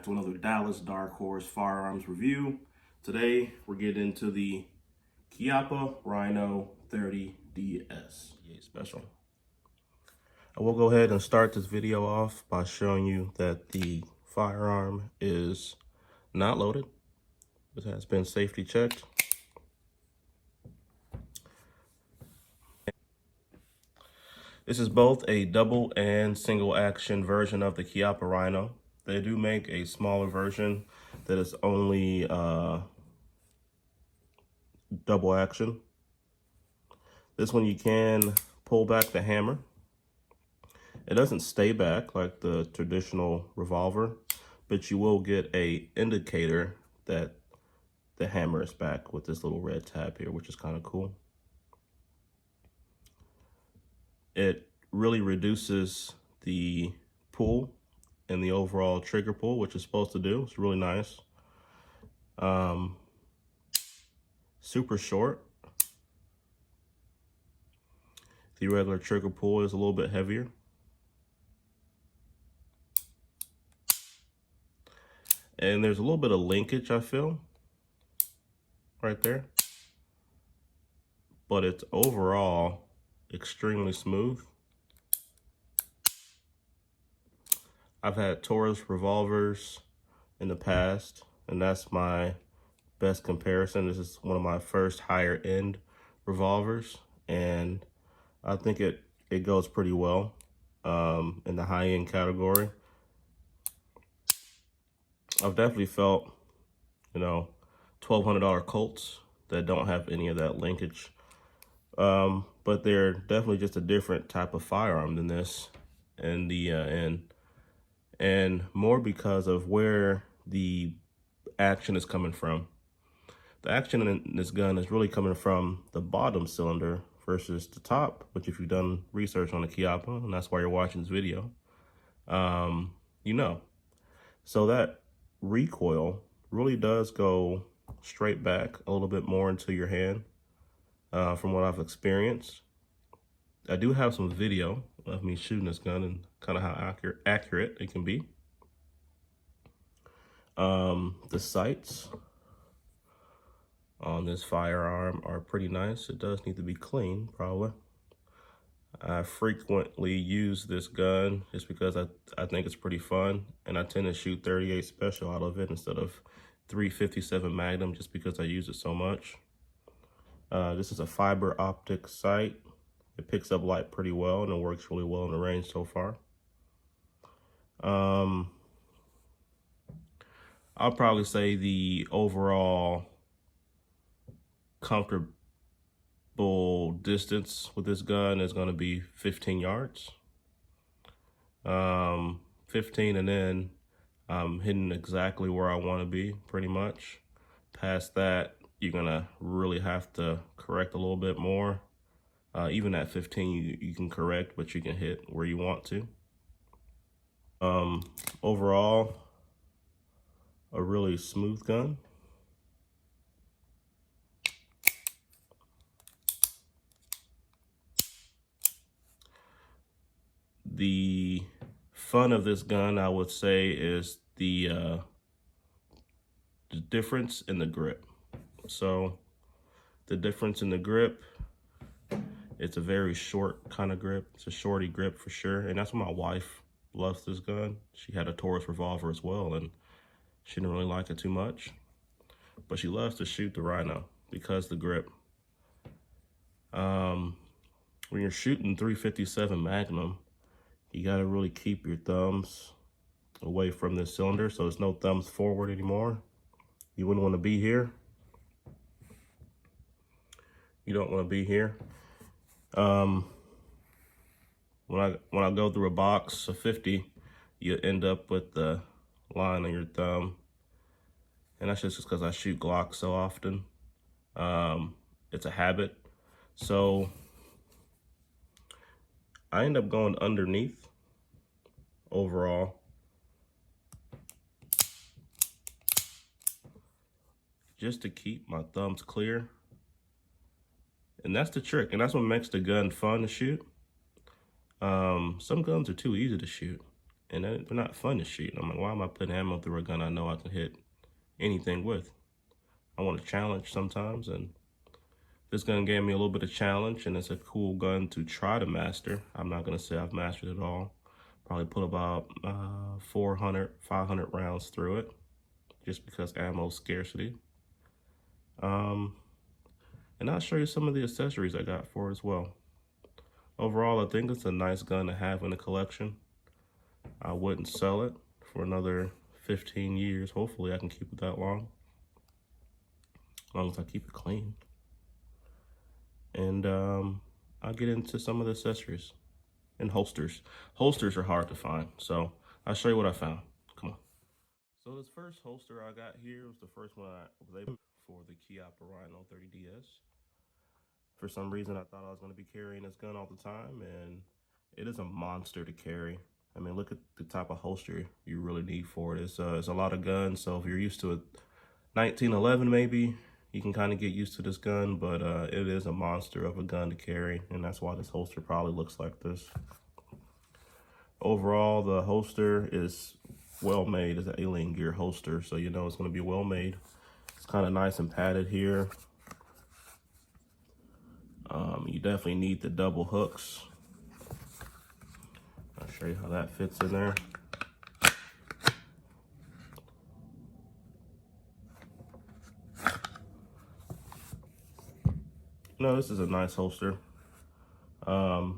back to another Dallas Dark Horse firearms review. Today we're getting into the Chiappa Rhino 30DS special. I will go ahead and start this video off by showing you that the firearm is not loaded. It has been safety checked. This is both a double and single action version of the Chiappa Rhino. They do make a smaller version that is only double action. This one you can pull back the hammer. It doesn't stay back like the traditional revolver, but you will get a indicator that the hammer is back with this little red tab here, which is kind of cool. It really reduces the pull and the overall trigger pull, which it's supposed to do. It's really nice. Super short. The regular trigger pull is a little bit heavier. And there's a little bit of linkage, I feel, right there. But it's overall extremely smooth. I've had Taurus revolvers in the past, and that's my best comparison. This is one of my first higher end revolvers, and I think it goes pretty well in the high end category. I've definitely felt, $1,200 Colts that don't have any of that linkage. But they're definitely just a different type of firearm than this in the end. And more because of where the action is coming from. The action in this gun is really coming from the bottom cylinder versus the top, which if you've done research on the Chiappa, and that's why you're watching this video, So that recoil really does go straight back a little bit more into your hand, from what I've experienced. I do have some video of me shooting this gun and kind of how accurate it can be. The sights on this firearm are pretty nice. It does need to be clean, probably. I frequently use this gun just because I think it's pretty fun, and I tend to shoot 38 special out of it instead of 357 Magnum just because I use it so much. This is a fiber optic sight. It picks up light pretty well, and it works really well in the range so far. I'll probably say the overall comfortable distance with this gun is going to be 15 yards. 15, and then I'm hitting exactly where I want to be, pretty much. Past that, you're going to really have to correct a little bit more. Even at 15, you can correct, but you can hit where you want to. Overall, a really smooth gun. The fun of this gun, I would say, is the difference in the grip. So the difference in the grip, it's a very short kind of grip. It's a shorty grip for sure. And that's why my wife loves this gun. She had a Taurus revolver as well, and she didn't really like it too much. But she loves to shoot the Rhino because the grip. When you're shooting 357 Magnum, you gotta really keep your thumbs away from this cylinder, so there's no thumbs forward anymore. You wouldn't want to be here. You don't want to be here. When I go through a box of 50, you end up with the line on your thumb, and that's just because I shoot Glock so often. It's a habit. So I end up going underneath overall. Just to keep my thumbs clear. And that's the trick, and that's what makes the gun fun to shoot. Some guns are too easy to shoot. and they're not fun to shoot. I'm like, why am I putting ammo through a gun I know I can hit anything with? I want a challenge sometimes, and this gun gave me a little bit of challenge, and it's a cool gun to try to master. I'm not gonna say I've mastered it all. Probably put about 400, 500 rounds through it, just because ammo scarcity. And I'll show you some of the accessories I got for it as well. Overall, I think it's a nice gun to have in the collection. I wouldn't sell it for another 15 years. Hopefully I can keep it that long. As long as I keep it clean. And I'll get into some of the accessories and holsters. Holsters are hard to find, so I'll show you what I found. Come on. So this first holster I got here was the first one I was able for the Chiappa Rhino 30DS. For some reason, I thought I was going to be carrying this gun all the time, and it is a monster to carry. I mean, look at the type of holster you really need for it. It's a lot of guns, so if you're used to a 1911 maybe, you can kind of get used to this gun, but it is a monster of a gun to carry, and that's why this holster probably looks like this. Overall, the holster is well made. It's an Alien Gear holster, so you know it's going to be well made. It's kind of nice and padded here. You definitely need the double hooks. I'll show you how that fits in there. No, this is a nice holster. I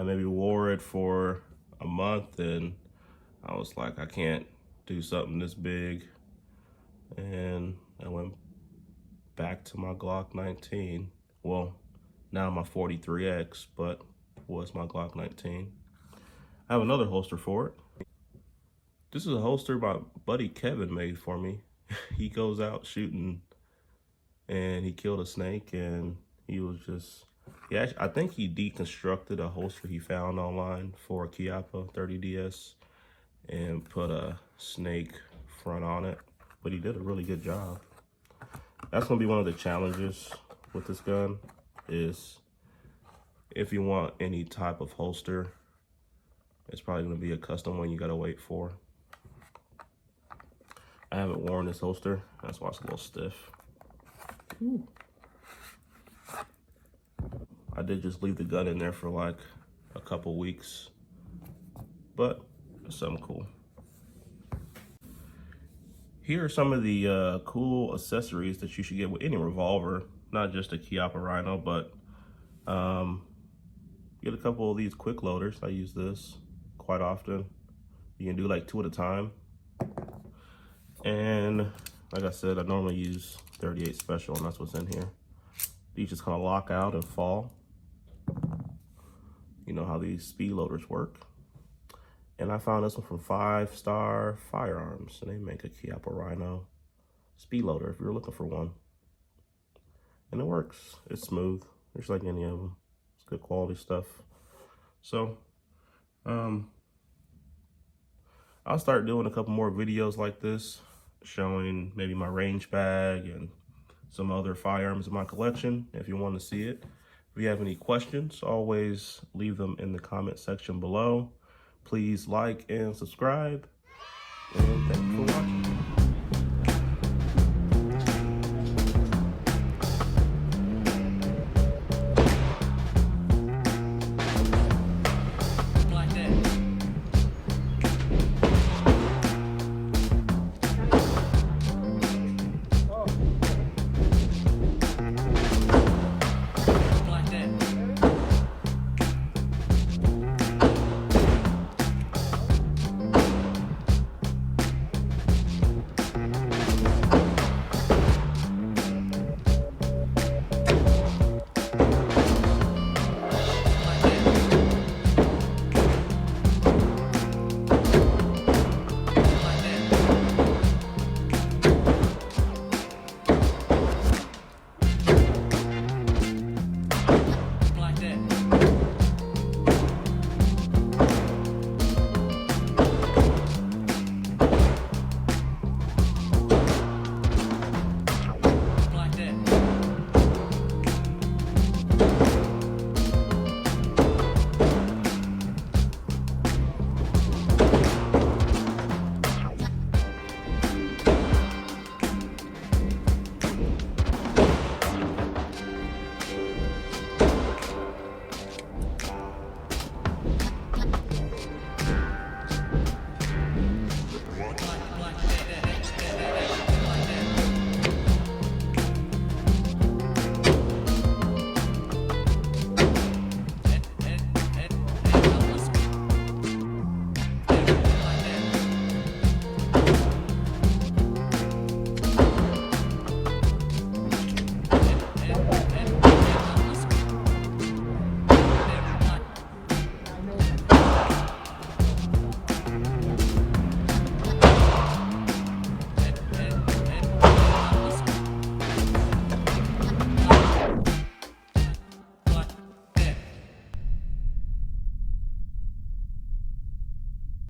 maybe wore it for a month and I was like, I can't do something this big. And I went back to my Glock 19. Well, now my 43X, but was my Glock 19. I have another holster for it. This is a holster my buddy Kevin made for me. He goes out shooting and he killed a snake, and he was just, I think he deconstructed a holster he found online for a Chiappa 30DS and put a snake front on it, but he did a really good job. That's gonna be one of the challenges with this gun, is if you want any type of holster, it's probably gonna be a custom one you gotta wait for. I haven't worn this holster, that's why it's a little stiff. Ooh. I did just leave the gun in there for like a couple weeks, but it's something cool. Here are some of the cool accessories that you should get with any revolver, not just a Chiappa Rhino, but get a couple of these quick loaders. I use this quite often. You can do like 2 at a time. And like I said, I normally use 38 Special, and that's what's in here. These just kind of lock out and fall. You know how these speed loaders work. And I found this one from 5 Star Firearms, and they make a Chiappa Rhino speed loader if you're looking for one. And it works. It's smooth, just like any of them. It's good quality stuff. So, I'll start doing a couple more videos like this, showing maybe my range bag and some other firearms in my collection if you want to see it. If you have any questions, always leave them in the comment section below. Please like and subscribe, and thank you for watching.